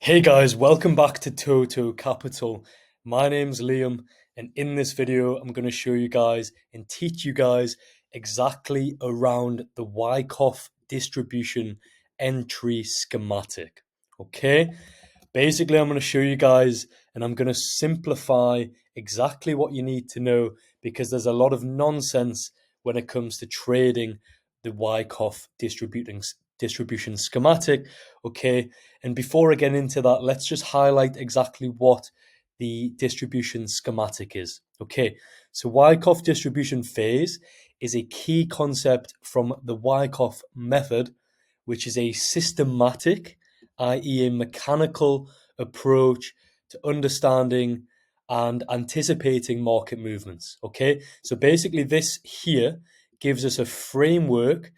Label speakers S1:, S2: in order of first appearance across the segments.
S1: Hey guys, welcome back to Toto Capital. My name's Liam, and in this video, I'm going to show you guys and teach you guys exactly around the Wyckoff distribution entry schematic. Okay, basically, I'm going to show you guys and I'm going to simplify exactly what you need to know because there's a lot of nonsense when it comes to trading the Wyckoff distribution schematic. Okay, and before I get into that, let's just highlight exactly what the distribution schematic is. Okay, so Wyckoff distribution phase is a key concept from the Wyckoff method, which is a systematic, i.e., a mechanical approach to understanding and anticipating market movements. Okay, so basically, this here gives us a framework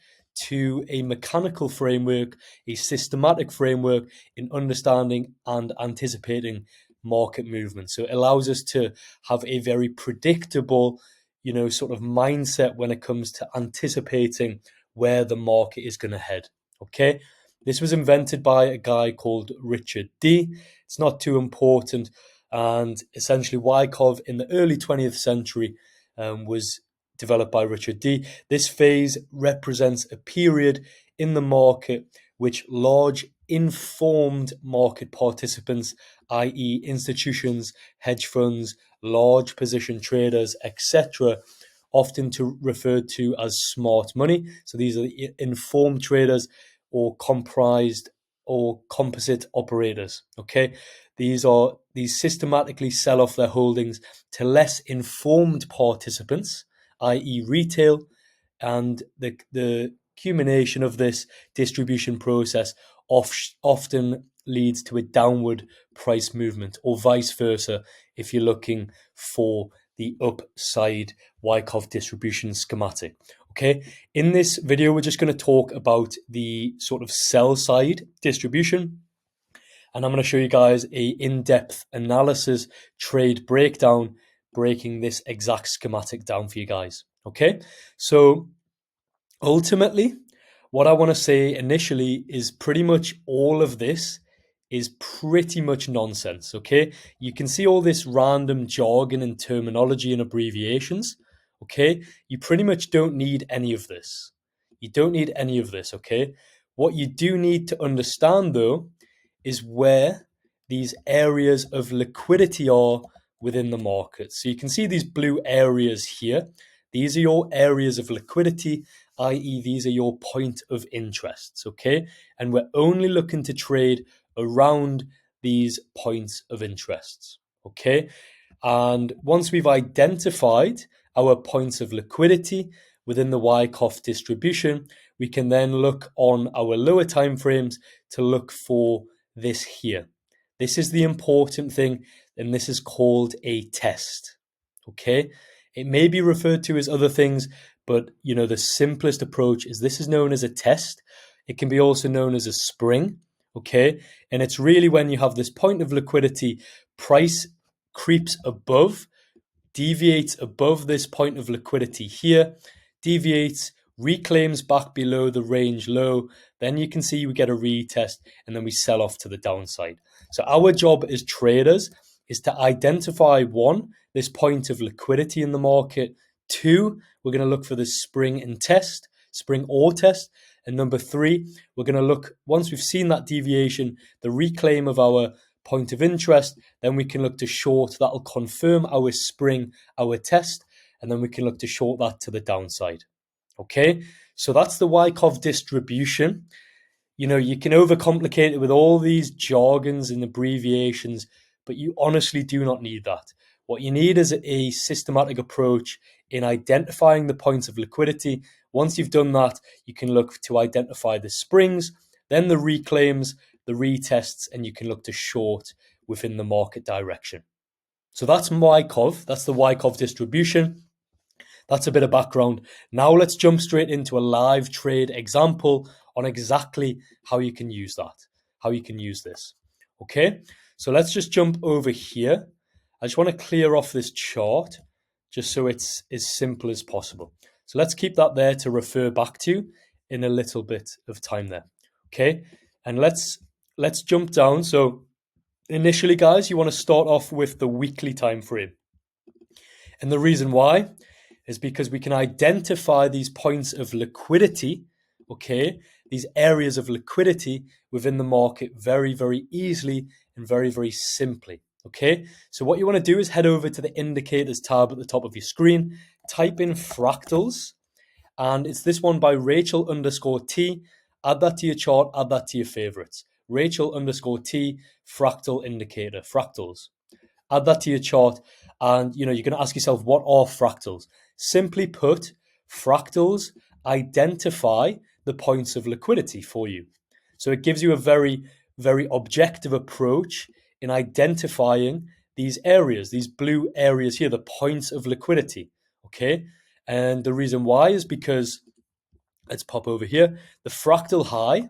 S1: to a mechanical framework, a systematic framework in understanding and anticipating market movements. So it allows us to have a very predictable, sort of mindset when it comes to anticipating where the market is going to head. Okay. This was invented by a guy called Richard D. It's not too important. And essentially, Wyckoff in the early 20th century was developed by Richard D. This phase represents a period in the market which large informed market participants, i.e., institutions, hedge funds, large position traders, etc., often referred to as smart money. So these are the informed traders or comprised or composite operators. Okay, these systematically sell off their holdings to less informed participants, i.e., retail, and the culmination of this distribution process often leads to a downward price movement, or vice versa, if you're looking for the upside Wyckoff distribution schematic. Okay, in this video, we're just going to talk about the sort of sell side distribution, and I'm going to show you guys a in-depth analysis trade breakdown, breaking this exact schematic down for you guys. Okay, so ultimately, what I want to say initially is pretty much all of this is pretty much nonsense. Okay, you can see all this random jargon and terminology and abbreviations. Okay, you pretty much don't need any of this. You don't need any of this. Okay, what you do need to understand though is where these areas of liquidity are within the market. So you can see these blue areas here. These are your areas of liquidity, i.e., these are your point of interests, okay? And we're only looking to trade around these points of interests, okay? And once we've identified our points of liquidity within the Wyckoff distribution, we can then look on our lower time frames to look for this here. This is the important thing, and this is called a test, okay? It may be referred to as other things, but the simplest approach is this is known as a test. It can be also known as a spring, okay? And it's really when you have this point of liquidity, price creeps above, deviates above this point of liquidity here, deviates, reclaims back below the range low, then you can see we get a retest and then we sell off to the downside. So our job as traders is to identify one, this point of liquidity in the market. Two, we're going to look for the spring or test. And number three, we're going to look, once we've seen that deviation, the reclaim of our point of interest, then we can look to short. That'll confirm our spring, our test, and then we can look to short that to the downside. Okay, so that's the Wyckoff distribution. You can overcomplicate it with all these jargons and abbreviations, but you honestly do not need that. What you need is a systematic approach in identifying the points of liquidity. Once you've done that, you can look to identify the springs, then the reclaims, the retests, and you can look to short within the market direction. So that's Wyckoff. That's the Wyckoff distribution. That's a bit of background. Now let's jump straight into a live trade example on exactly how you can use that, how you can use this. Okay, so let's just jump over here. I just want to clear off this chart just so it's as simple as possible. So let's keep that there to refer back to in a little bit of time there. Okay, and let's jump down. So initially, guys, you want to start off with the weekly time frame. And the reason why is because we can identify these points of liquidity, okay, these areas of liquidity within the market very, very easily and very, very simply. Okay, so what you want to do is head over to the indicators tab at the top of your screen, type in fractals, and it's this one by Rachel_T. Add that to your chart, add that to your favorites. Rachel_T, fractal indicator, fractals. Add that to your chart, and you're going to ask yourself, what are fractals? Simply put, fractals identify the points of liquidity for you. So it gives you a very, very objective approach in identifying these areas, these blue areas here, the points of liquidity. Okay, and the reason why is because, let's pop over here, the fractal high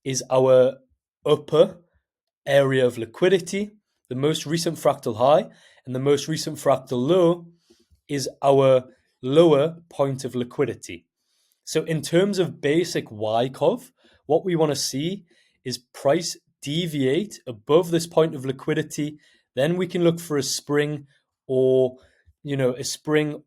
S1: is our upper area of liquidity, the most recent fractal high, and the most recent fractal low is our lower point of liquidity. So in terms of basic Wyckoff, what we want to see is price deviate above this point of liquidity. Then we can look for a spring, or a spring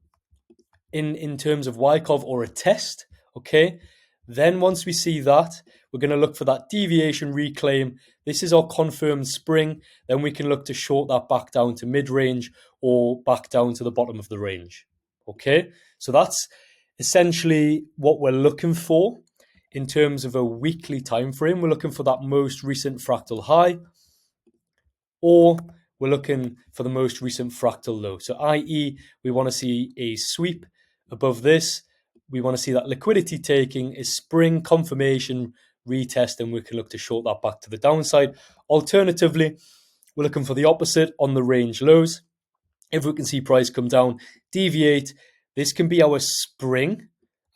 S1: in terms of Wyckoff, or a test. Okay, then once we see that, we're going to look for that deviation reclaim. This is our confirmed spring. Then we can look to short that back down to mid-range or back down to the bottom of the range. Okay, so that's essentially what we're looking for in terms of a weekly time frame. We're looking for that most recent fractal high, or we're looking for the most recent fractal low. So i.e., we want to see a sweep above this. We want to see that liquidity taking a spring confirmation retest, and we can look to short that back to the downside. Alternatively, we're looking for the opposite on the range lows. If we can see price come down, deviate, this can be our spring,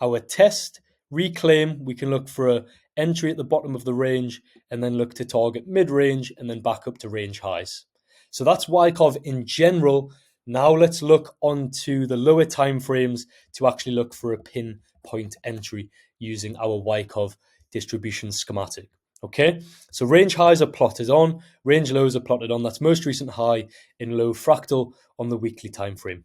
S1: our test, reclaim. We can look for a entry at the bottom of the range and then look to target mid-range and then back up to range highs. So that's Wyckoff in general. Now let's look onto the lower time frames to actually look for a pinpoint entry using our Wyckoff distribution schematic. Okay, so range highs are plotted on, range lows are plotted on. That's most recent high in low fractal on the weekly time frame.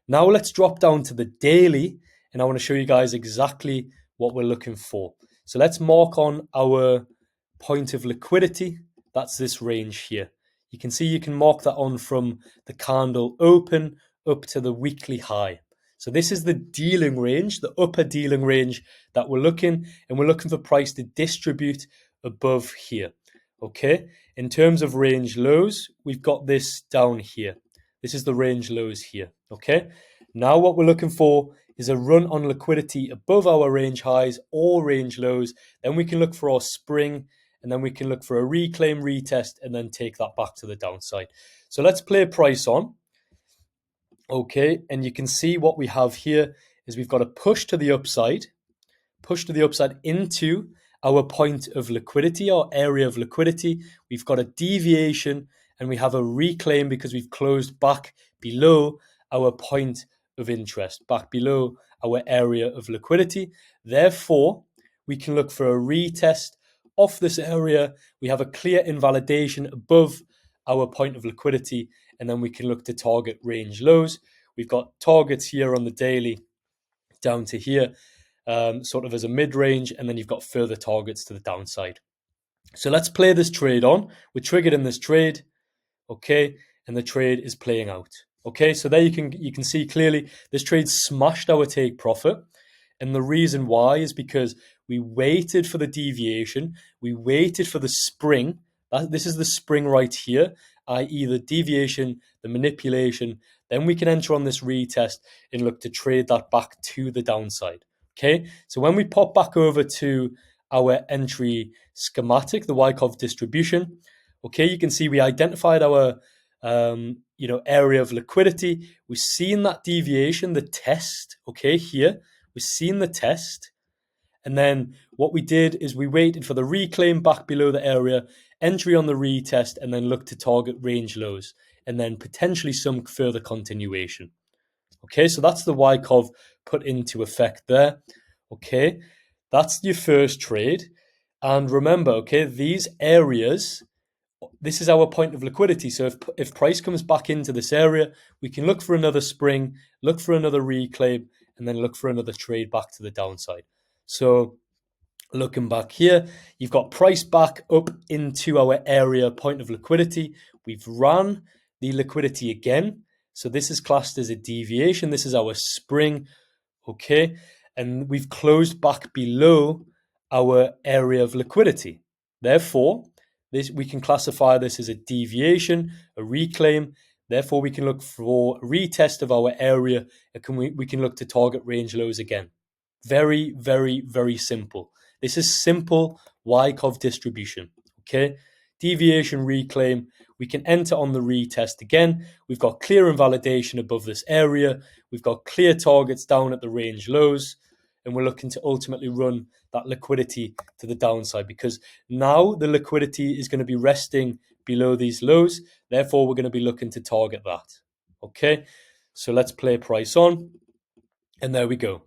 S1: Now let's drop down to the daily, and I want to show you guys exactly what we're looking for. So let's mark on our point of liquidity. That's this range here. You can see you can mark that on from the candle open up to the weekly high. So this is the dealing range, the upper dealing range that we're looking, and we're looking for price to distribute above here. Okay, in terms of range lows, we've got this down here. This is the range lows here. Okay, now what we're looking for is a run on liquidity above our range highs or range lows. Then we can look for our spring, and then we can look for a reclaim, retest, and then take that back to the downside. So let's play price on. Okay, and you can see what we have here is we've got a push to the upside into our point of liquidity, our area of liquidity. We've got a deviation and we have a reclaim because we've closed back below our point of interest, back below our area of liquidity. Therefore, we can look for a retest off this area. We have a clear invalidation above our point of liquidity, and then we can look to target range lows. We've got targets here on the daily down to here, sort of as a mid-range, and then you've got further targets to the downside. So let's play this trade on. We're triggered in this trade, okay, and the trade is playing out. Okay, so there you can see clearly this trade smashed our take profit, and the reason why is because we waited for the deviation, we waited for the spring. This is the spring right here, i.e. the deviation, the manipulation. Then we can enter on this retest and look to trade that back to the downside. Okay, so when we pop back over to our entry schematic, the Wyckoff distribution, okay, you can see we identified our area of liquidity. We've seen that deviation, the test, okay, here. We've seen the test. And then what we did is we waited for the reclaim back below the area, entry on the retest, and then look to target range lows, and then potentially some further continuation. Okay, so that's the Wyckoff put into effect there. Okay, that's your first trade. And remember, okay, these areas, this is our point of liquidity. So if price comes back into this area, we can look for another spring, look for another reclaim, and then look for another trade back to the downside. So looking back here, you've got price back up into our area point of liquidity. We've run the liquidity again. So this is classed as a deviation. This is our spring, okay? And we've closed back below our area of liquidity. Therefore, we can classify this as a deviation, a reclaim. Therefore, we can look for a retest of our area, and we can look to target range lows again. Very, very, very simple. This is simple Wyckoff distribution, okay? Deviation, reclaim. We can enter on the retest again. We've got clear invalidation above this area. We've got clear targets down at the range lows. And we're looking to ultimately run that liquidity to the downside, because now the liquidity is going to be resting below these lows. Therefore, we're going to be looking to target that. Okay, so let's play price on. And there we go.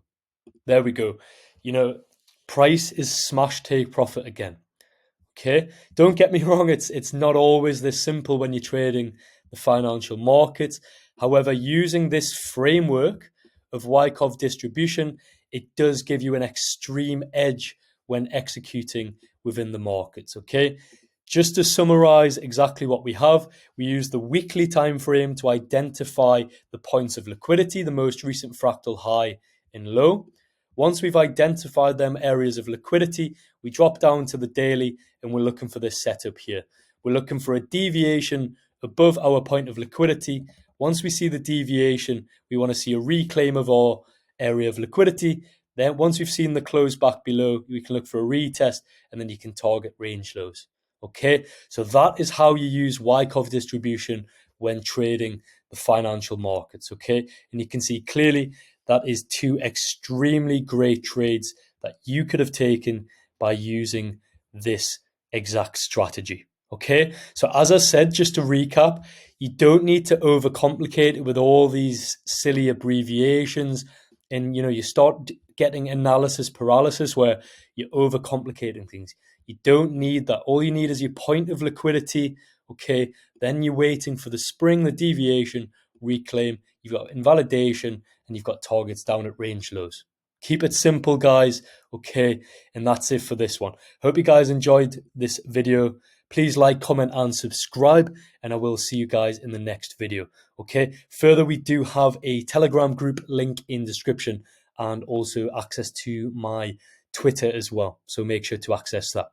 S1: There we go. You know, price is smash take profit again. Okay, don't get me wrong, it's not always this simple when you're trading the financial markets. However, using this framework of Wyckoff distribution, it does give you an extreme edge when executing within the markets. Okay, just to summarize exactly what we have, we use the weekly time frame to identify the points of liquidity, the most recent fractal high and low. Once we've identified them areas of liquidity, we drop down to the daily and we're looking for this setup here. We're looking for a deviation above our point of liquidity. Once we see the deviation, we want to see a reclaim of our area of liquidity. Then once we've seen the close back below, we can look for a retest, and then you can target range lows. Okay, so that is how you use Wyckoff distribution when trading the financial markets. Okay, and you can see clearly that is two extremely great trades that you could have taken by using this exact strategy. Okay, so as I said, just to recap, you don't need to overcomplicate it with all these silly abbreviations, and you start getting analysis paralysis where you're overcomplicating things. You don't need that. All you need is your point of liquidity. Okay, then you're waiting for the spring, the deviation, reclaim. You've got invalidation, and you've got targets down at range lows. Keep it simple, guys. Okay, and that's it for this one. Hope you guys enjoyed this video. Please like, comment, and subscribe, and I will see you guys in the next video. Okay, further, we do have a Telegram group link in description, and also access to my Twitter as well. So make sure to access that.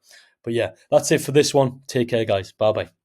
S1: But yeah, that's it for this one. Take care, guys. Bye-bye.